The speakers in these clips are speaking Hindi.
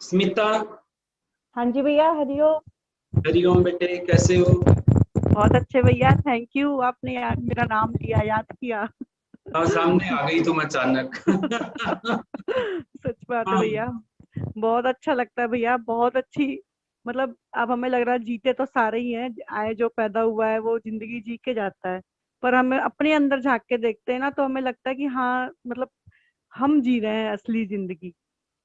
स्मिता। हाँ जी भैया, हरिओम। हरिओम बेटे, कैसे हो? बहुत अच्छे भैया, थैंक यू, आपने यार मेरा नाम लिया, याद किया। हाँ, सामने आ गई तुम अचानक। सच बात है हाँ। भैया। बहुत अच्छा लगता है भैया, बहुत अच्छी। मतलब अब हमें लग रहा है जीते तो सारे ही हैं, आए जो पैदा हुआ है वो जिंदगी जी के जाता है। पर हमें अपने अंदर झांक के देखते हैं ना, तो हमें लगता है कि हाँ, मतलब हम जी रहे हैं असली जिंदगी।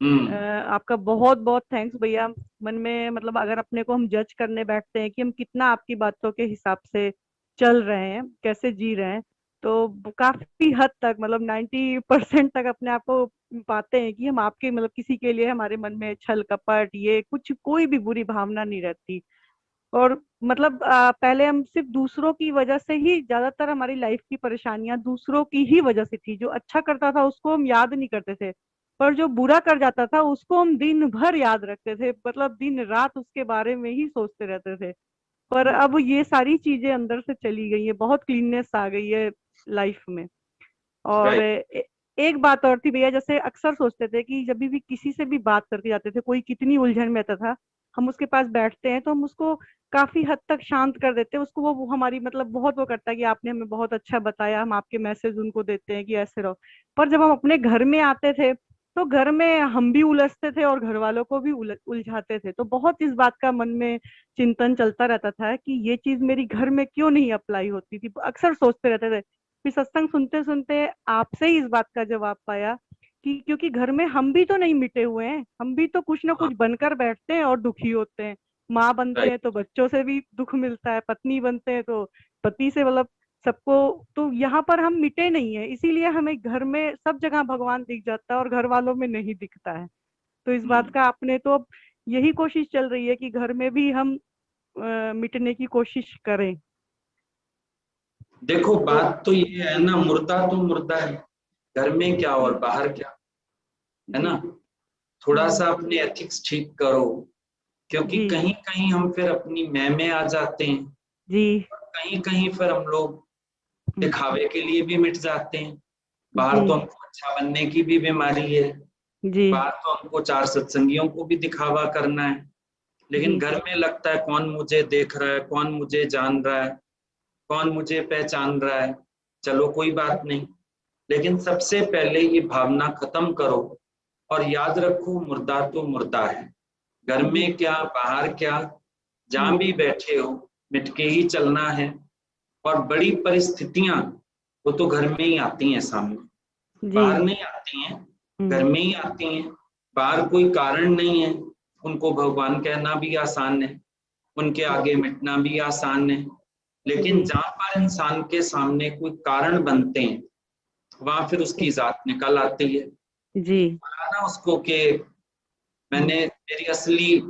हम्म। आपका बहुत बहुत थैंक्स भैया। मन में मतलब अगर अपने को हम जज करने बैठते हैं कि हम कितना आपकी बातों के हिसाब से चल रहे हैं, कैसे जी रहे हैं, तो काफी हद तक मतलब 90% तक अपने आप को पाते हैं कि हम आपके मतलब किसी के लिए हमारे मन में छल कपट ये कुछ कोई भी बुरी भावना नहीं रहती। और मतलब पहले हम सिर्फ दूसरों की वजह से ही ज्यादातर हमारी लाइफ की परेशानियां दूसरों की ही वजह से थी। जो अच्छा करता था उसको हम याद नहीं करते थे, पर जो बुरा कर जाता था उसको हम दिन भर याद रखते थे, मतलब दिन रात उसके बारे में ही सोचते रहते थे। पर अब ये सारी चीजें अंदर से चली गई है, बहुत क्लीननेस आ गई है लाइफ में। और राइट। एक बात और थी भैया, जैसे अक्सर सोचते थे कि जब भी किसी से भी बात करके जाते थे, कोई कितनी उलझन में रहता था, हम उसके पास बैठते हैं तो हम उसको काफी हद तक शांत कर देते हैं उसको। वो हमारी मतलब बहुत वो करता है कि आपने हमें बहुत अच्छा बताया, हम आपके मैसेज उनको देते हैं कि ऐसे रहो। पर जब हम अपने घर में आते थे तो घर में हम भी उलझते थे और घर वालों को भी उलझाते थे। तो बहुत इस बात का मन में चिंतन चलता रहता था कि ये चीज मेरी घर में क्यों नहीं अप्लाई होती थी, अक्सर सोचते रहते थे। फिर सत्संग सुनते सुनते आपसे ही इस बात का जवाब पाया कि क्योंकि घर में हम भी तो नहीं मिटे हुए हैं, हम भी तो कुछ ना हाँ। कुछ बनकर बैठते हैं और दुखी होते हैं। माँ बनते राइट। हैं तो बच्चों से भी दुख मिलता है, पत्नी बनते हैं तो पति से, मतलब सबको। तो यहाँ पर हम मिटे नहीं है, इसीलिए हमें घर में सब जगह भगवान दिख जाता है और घर वालों में नहीं दिखता है। तो इस बात हम्म। का आपने तो अब यही कोशिश चल रही है कि घर में भी हम मिटने की कोशिश करें। देखो, तो बात तो ये है ना, मुर्दा तो मुर्दा है। घर में क्या और जी बाहर क्या, है जी। ना। थोड़ा हम्म। सा अपने एथिक्स ठीक करो, क्योंकि जी कहीं कहीं हम फिर अपनी मैं में आ जाते हैं। जी। कहीं कहीं फिर हम लोग दिखावे के लिए भी मिट जाते हैं। जी बाहर तो हमको अच्छा बनने की भी बीमारी है। जी बाहर तो हमको चार सत्संगियों को भी दिखावा करना है। लेकिन जी घर में लगता है कौन मुझे देख रहा है, कौन मुझे जान रहा है, कौन मुझे पहचान रहा है। चलो कोई बात नहीं, लेकिन सबसे पहले ये भावना खत्म करो और याद रखो, मुर्दा तो मुर्दा है। घर जी। में क्या बाहर क्या, जहां हम्म। भी बैठे हो मिटके ही चलना है। और बड़ी परिस्थितियां वो तो घर में ही आती हैं सामने, जी। बाहर नहीं आती हैं। घर हम्म। में ही आती हैं। बाहर कोई कारण नहीं है, उनको भगवान कहना भी आसान है, उनके आगे मिटना भी आसान है। लेकिन जी जहां पर इंसान के सामने कोई कारण बनते हैं, वहां फिर उसकी जात निकल आती है। जी। बोला ना उसको कि हम्म। मैंने मेरी असली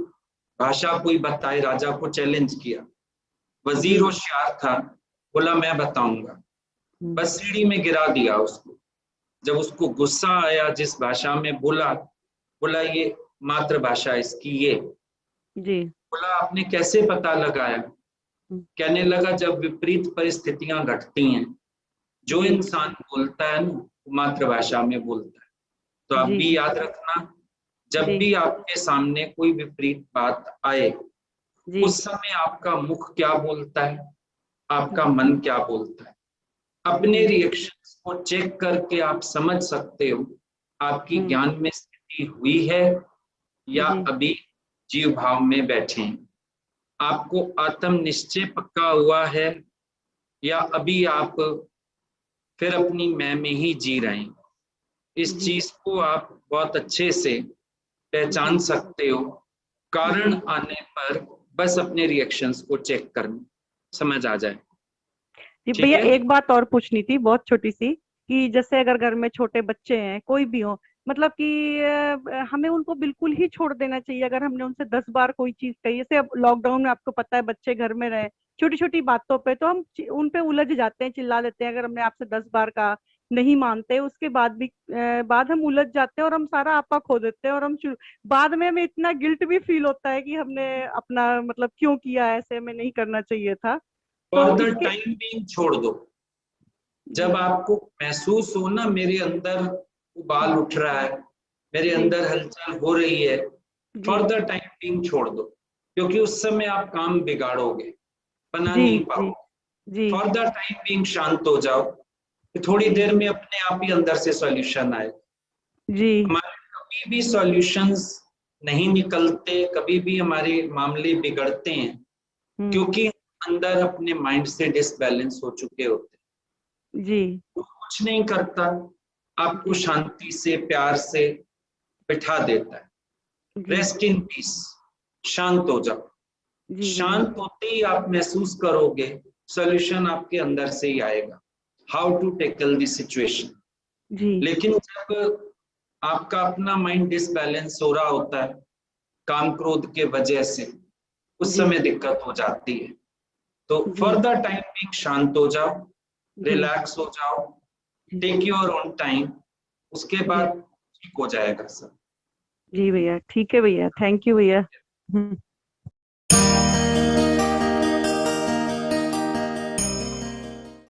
भाषा कोई बताए, राजा को चैलेंज किया। वजीर जी। होशियार था, बोला मैं बताऊंगा। हम्म। बस सीढ़ी में गिरा दिया उसको। जब उसको गुस्सा आया, जिस भाषा में बोला, बोला ये मातृभाषा इसकी ये। जी। बोला आपने कैसे पता लगाया? हम्म। कहने लगा जब विपरीत परिस्थितियां घटती हैं, जो जी इंसान बोलता है ना वो मातृभाषा में बोलता है। तो आप जी भी याद रखना, जब जी भी आपके सामने कोई विपरीत बात आए, जी उस समय आपका मुख क्या बोलता है, आपका जी मन क्या बोलता है। अपने जी। रिएक्शंस को चेक करके आप समझ सकते हो आपकी हम्म। ज्ञान में स्थिति हुई है या जी अभी जीव भाव में बैठे हैं। आपको आत्म निश्चय पक्का हुआ है या अभी आप फिर अपनी मैं में ही जी रहे हैं। इस जी चीज को आप बहुत अच्छे से पहचान जी सकते हो। कारण जी आने पर बस अपने रिएक्शंस को चेक करना, समझ आ जाए। जी ठीक भैया, है। एक बात और पूछनी थी, बहुत छोटी सी। कि जैसे अगर घर में छोटे बच्चे हैं, कोई भी हो, मतलब कि हमें उनको बिल्कुल ही छोड़ देना चाहिए अगर हमने उनसे 10 बार कोई चीज कही। जैसे अब लॉकडाउन में आपको पता है बच्चे घर में रहे, छोटी छोटी बातों पे तो हम उन पे उलझ जाते हैं, चिल्ला देते हैं। अगर हमने आपसे 10 बार कहा, नहीं मानते, उसके बाद भी बाद हम उलझ जाते हैं और हम सारा आपा खो देते हैं। और हम बाद में हमें इतना गिल्ट भी फील होता है कि हमने अपना मतलब क्यों किया, ऐसे हमें नहीं करना चाहिए था। फॉर तो द इसके टाइम बीइंग छोड़ दो। जब जी आपको महसूस हो ना मेरे अंदर उबाल उठ रहा है, मेरे जी अंदर हलचल हो रही है, जी फॉर द टाइम बीइंग छोड़ दो, क्योंकि उस समय आप काम बिगाड़ोगे, बना जी नहीं जी पाओगे। जी फॉर द टाइम बीइंग शांत हो जाओ, थोड़ी जी देर में अपने आप ही अंदर से सॉल्यूशन आए। जी हमारे कभी भी सॉल्यूशंस नहीं निकलते, कभी भी हमारे मामले बिगड़ते हैं, हम्म क्योंकि अंदर अपने माइंड से डिसबैलेंस हो चुके होते हैं। जी वो कुछ नहीं करता, आपको जी शांति से प्यार से बिठा देता है। जी रेस्ट इन पीस, शांत हो जाओ। जी भैया शांत होते ही आप महसूस करोगे सॉल्यूशन आपके अंदर से ही आएगा, how to tackle the situation. जी लेकिन जब आपका अपना माइंड डिसबैलेंस हो रहा होता है काम क्रोध के वजह से, उस जी समय दिक्कत हो जाती है। तो जी फॉर द टाइम बीइंग शांत हो जाओ, जी रिलैक्स हो जाओ, जी टेक योर ओन टाइम, उसके जी बाद ठीक हो जाएगा सब। जी भैया, ठीक है भैया, थैंक यू भैया।